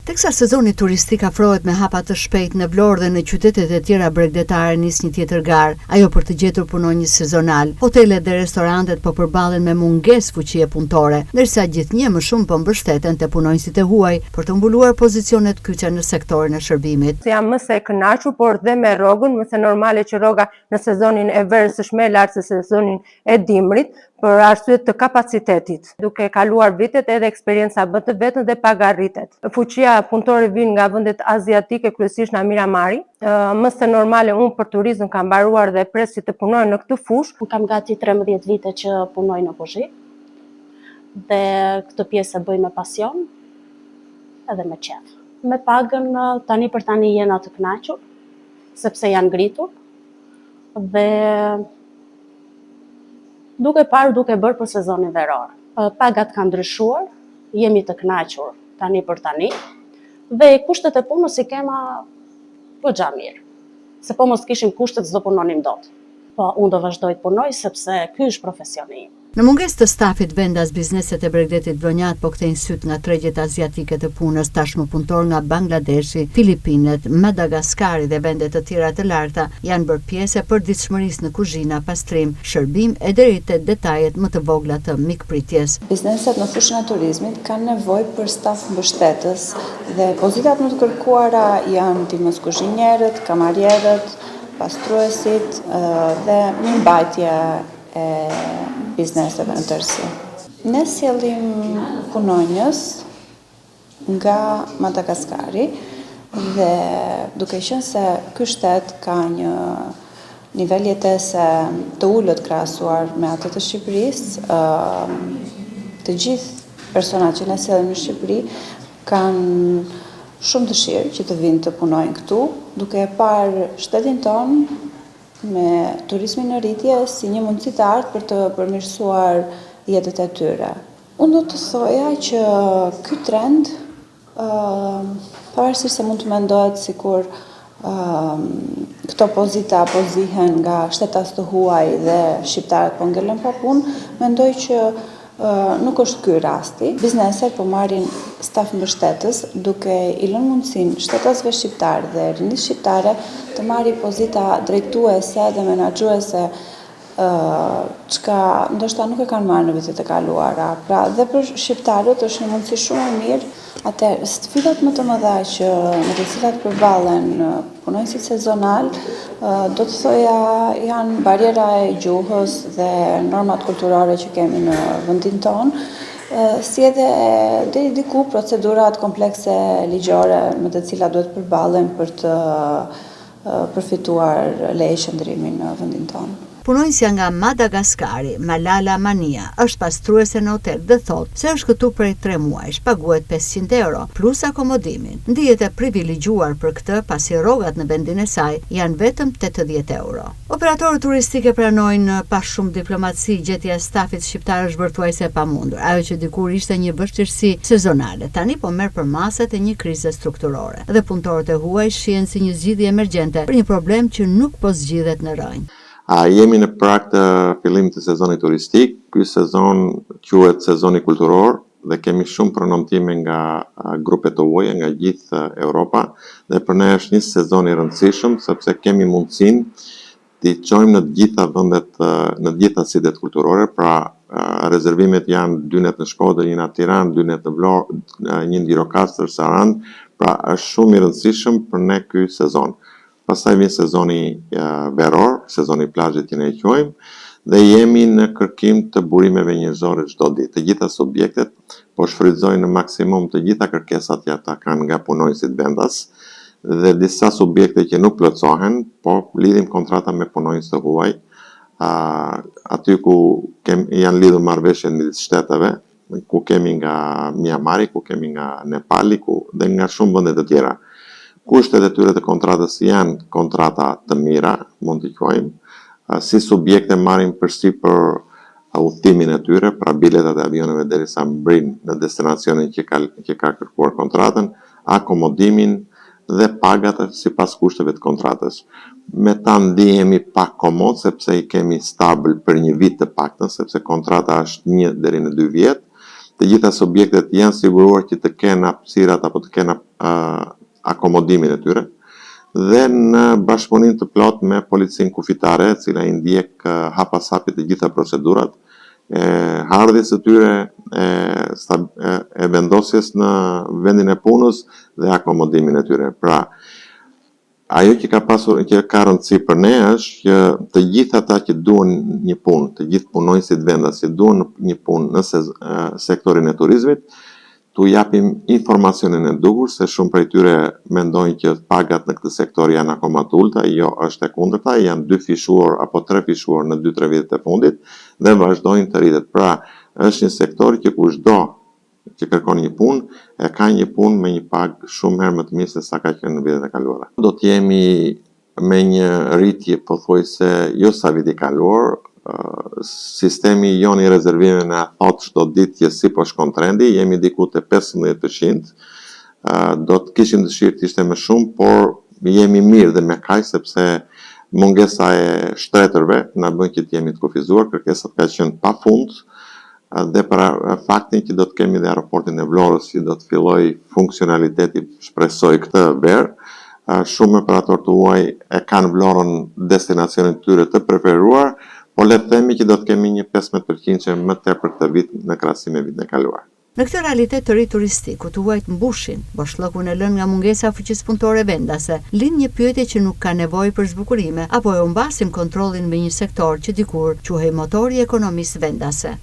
Teksa sezoni turistik afrohet me hapa të shpejt në Vlorë dhe në qytetet e tjera bregdetare nis një tjetër garë, ajo për të gjetur punonjës sezonal. Hotelet dhe restorantet po përballen me mungesë fuqie punëtore, ndërsa gjithnjë më shumë po mbështeten te punonjësit e huaj për të mbuluar pozicionet kyçe në sektorin e shërbimit. Jam më se e kënaqur, por dhe me rrogën, më se normale që rroga në sezonin e verës është më e lartë se sezonin e dimrit, për arsye të kapacitetit. Duke kaluar vitet edhe eksperienca bën të vetën dhe paga rritet. Fuqia punëtore vijnë nga vendet aziatike, kryesisht nga Miramari. Më se normale unë për turizëm kam mbaruar dhe presi të punoj në këtë fushë. Unë kam gati 13 vite që punoj në kuzhi dhe këtë pjesë e bëj me pasion edhe me qef. Me pagën tani për tani jena të kënaqur, sepse janë ngritur dhe duke bërë për sezonin veror. Pagat kanë ndryshuar, jemi të kënaqur tani për tani dhe kushtet e punës i kema goxha mirë. Se po mos kishim kushtet s'do punonim dot. Po unë do vazhdoj të punoj sepse ky është profesioni im. Në mungesë të stafit vendas bizneset e Bregdetit Vonjat po kthejnë syt nga tregjet aziatike të punës, tashmë punëtor nga Bangladeshi, Filipinet, Madagaskari dhe vende të tjera të larta janë bërë pjesë e përditshmërisë në kuzhina, pastrim, shërbim e deri te detajet më të vogla të mikpritjes. Bizneset në fushën e turizmit kanë nevojë për staf mbështetës dhe pozitat më të kërkuara janë ndihmës kuzhinierët, kamarierët, pastruesit dhe mirëmbajtja e bizneseve në tërësi. Ne sjellim punonjës nga Madagaskari dhe duke qenë se ky shtet ka një nivel jetese të ulët krahasuar me atë të Shqipërisë, të gjithë personat që ne sjellim në Shqipëri kanë shumë dëshirë që të vinë të punojnë këtu, duke e parë shtetin tonë me turizmin në rritje si një mundësi të artë për të përmirësuar jetët e tyre. Unë do të thoja që ky trend, pavarësisht se mund të mendohet sikur këto pozita po zihen nga shtetas të huaj dhe shqiptarët po ngelen pa punë, mendoj që nuk është ky rasti. Bizneset po marrin staf mbështetës duke i lënë mundësinë shtetasve shqiptarë dhe rinisë shqiptare të marrë pozita drejtuese dhe menaxhuese, çka ndoshta nuk e kanë marrë në vitet e kaluara. Pra dhe për shqiptarët është një mundësi shumë e mirë. Atëherë, sfidat më të mëdha që me të cilat përballen punonjësit sezonal, do të thoja janë bariera e gjuhës dhe normat kulturore që kemi në vendin tonë, si edhe deri diku procedurat komplekse ligjore me të cilat duhet përballen për të përfituar leje qëndrimi në vendin tonë. Punonjësja nga Madagaskari, Malala Mania, është pastruese në hotel dhe thotë se është këtu prej 3 muajsh, paguhet 500 euro, plus akomodimin. Ndihet e privilegjuar për këtë, pasi rrogat në vendin e saj janë vetëm 80 euro. Operatorët turistikë pranojnë pa shumë diplomaci gjetja e stafit shqiptar është vërtuajse e pamundur. Ajo që dikur ishte një vështirësi sezonale, tani po merr përmaset e një krize strukturore. Dhe punëtorët e huaj shihen si një zgjidhje emergjente për një problem që nuk po zgjidhet në rrënjë. Jemi në prag të fillimit të sezonit turistik. Ky sezon quhet sezoni kulturor dhe kemi shumë pronomtime nga grupet të huaja nga gjithë Europa dhe për ne është një sezon i rëndësishëm sepse kemi mundësinë të çojmë në të gjitha vendet, në të gjitha sitet kulturore, pra rezervimet janë 2 net në Shkodër, 1 në Tiranë, 2 net në Vlorë, 1 në Gjirokastër, Sarandë, pra është shumë i rëndësishëm për ne ky sezon. Pastaj vjen sezoni veror, sezoni plazhit që ne e quajmë, dhe jemi në kërkim të burimeve njerëzore çdo ditë. Të gjitha subjektet po shfrytëzojnë në maksimum të gjitha kërkesat që ata kanë nga punonjësit vendas dhe disa subjekte që nuk plotësohen, po lidhim kontrata me punonjës të huaj, aty ku janë lidhur marrëveshje midis shteteve, ku kemi nga Myanmari, ku kemi nga Nepali, dhe nga shumë vende të tjera. Kushtet e tyre të kontratës janë kontrata të mira, mund t'i quajmë, si subjekte marrin përsipër udhëtimin e tyre, pra biletat e avioneve derisa mbrin në destinacionin që ka kërkuar kontratën, akomodimin dhe pagat sipas kushteve të kontratës. Me ta ndihemi pak komod sepse i kemi stabil për një vit të paktën, sepse kontrata është 1 deri në 2 vjet. Të gjitha subjektet janë siguruar që të kenë hapësirat apo të kenë akomodimin e tyre dhe në bashkëpunim të plot me policinë kufitare, e cila i ndjek hapasapit të gjitha procedurat, hardhjes së tyre, e vendosjes në vendin e punës dhe akomodimin e tyre. Pra, ajo që ka rëndësi për ne është që të gjithë ata që duan një punë, të gjithë punonjësit vendas që duan një punë në sektorin e turizmit, tu japim informacionin e duhur, se shumë prej tyre mendojnë që pagat në këtë sektor janë akoma të ulta, jo është e kundërta, janë 2 fishuar apo 3 fishuar në 2-3 vitet e fundit dhe vazhdojnë të rritet. Pra, është një sektor që kushdo që kërkon një punë, e ka një punë me një pagë shumë herë më të mirë se sa ka qenë në vitet e kaluara. Do të jemi me një rritje pothuajse jo sa viti kaluar. Sistemi jon i rezervimeve na thot çdo ditë që si po shkon trendi, jemi diku te 15%. Do të kishim dëshirë të ishte më shumë, por jemi mirë dhe me kaq sepse mungesa e shtretërve na bën që të jemi të kufizuar, kërkesat ka qenë pafund dhe për faktin që do të kemi dhe aeroportin e Vlorës që do të filloj funksionaliteti, shpresoj këtë verë. Shumë operatorë tuaj e kanë Vlorën destinacionin tyre të preferuar, por le të themi që do të kemi një 15% më tepër këtë vit në krahasim me vitin e kaluar. Në këtë realitet të ri turistik, ku tuajt mbushin boshllëkun e lënë nga mungesa fuqisë punëtore vendase, lind një pyetje që nuk ka nevojë për zbukurime, apo e humbasin kontrollin me një sektor që dikur quhej motori i ekonomisë vendase.